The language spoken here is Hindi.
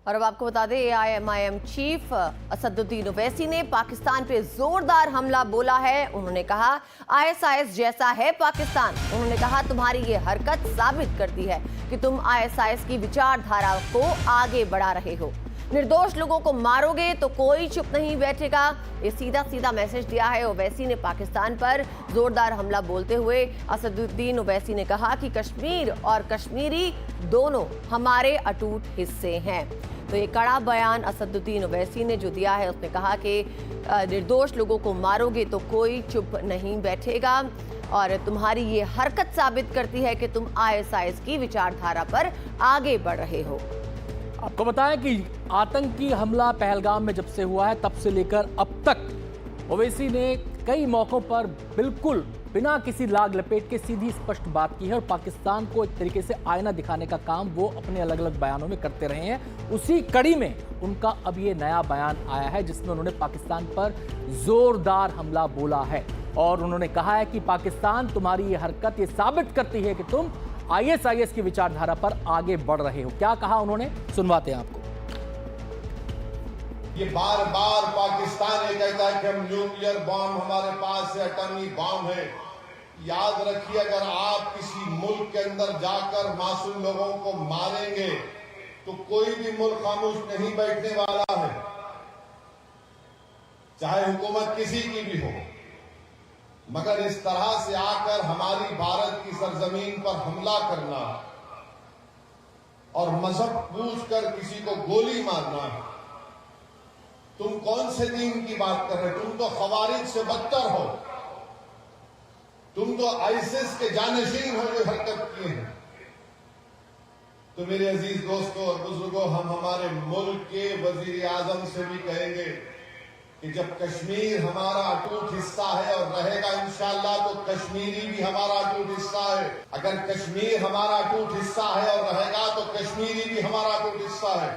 और अब आपको बता दें AIMIM चीफ असदुद्दीन ओवैसी ने पाकिस्तान पे जोरदार हमला बोला है। उन्होंने कहा ISIS जैसा है पाकिस्तान। उन्होंने कहा तुम्हारी ये हरकत साबित करती है कि तुम ISIS की विचारधारा को आगे बढ़ा रहे हो। निर्दोष लोगों को मारोगे तो कोई चुप नहीं बैठेगा। ये सीधा सीधा मैसेज दिया है ओवैसी ने पाकिस्तान पर जोरदार हमला बोलते हुए। असदुद्दीन ओवैसी ने कहा कि कश्मीर और कश्मीरी दोनों हमारे अटूट हिस्से हैं। तो ये कड़ा बयान असदुद्दीन ओवैसी ने जो दिया है, उसने कहा कि निर्दोष लोगों को मारोगे तो कोई चुप नहीं बैठेगा और तुम्हारी ये हरकत साबित करती है कि तुम ISIS की विचारधारा पर आगे बढ़ रहे हो। आपको बताएं कि आतंकी हमला पहलगाम में जब से हुआ है तब से लेकर अब तक ओवैसी ने कई मौकों पर बिल्कुल बिना किसी लाग लपेट के सीधी स्पष्ट बात की है और पाकिस्तान को एक तरीके से आईना दिखाने का काम वो अपने अलग अलग बयानों में करते रहे हैं। उसी कड़ी में उनका अब ये नया बयान आया है जिसमें उन्होंने पाकिस्तान पर जोरदार हमला बोला है और उन्होंने कहा है कि पाकिस्तान तुम्हारी ये हरकत ये साबित करती है कि तुम ISIS की विचारधारा पर आगे बढ़ रहे हो। क्या कहा उन्होंने, सुनवाते हैं आपको। ये बार बार पाकिस्तान ये कहता है कि हम न्यूक्लियर बॉम्ब हमारे पास है, एटॉमिक बॉम्ब है। याद रखिए, अगर आप किसी मुल्क के अंदर जाकर मासूम लोगों को मारेंगे तो कोई भी मुल्क खामोश नहीं बैठने वाला है, चाहे हुकूमत किसी की भी हो। मगर इस तरह से आकर हमारी भारत की सरजमीन पर हमला करना और मजहब पूछकर किसी को गोली मारना, तुम कौन से दीन की बात कर रहे हो? तुम तो खवारिज से बदतर हो, तुम तो ISIS के जानशीन हो जो हरकत किए हैं। तो मेरे अजीज दोस्तों और बुजुर्गों, हम हमारे मुल्क के वजीर आजम से भी कहेंगे कि जब कश्मीर हमारा अटूट हिस्सा है और रहेगा इंशाअल्लाह, तो कश्मीरी भी हमारा अटूट हिस्सा है। अगर कश्मीर हमारा अटूट हिस्सा है और रहेगा तो कश्मीरी भी हमारा अटूट हिस्सा है।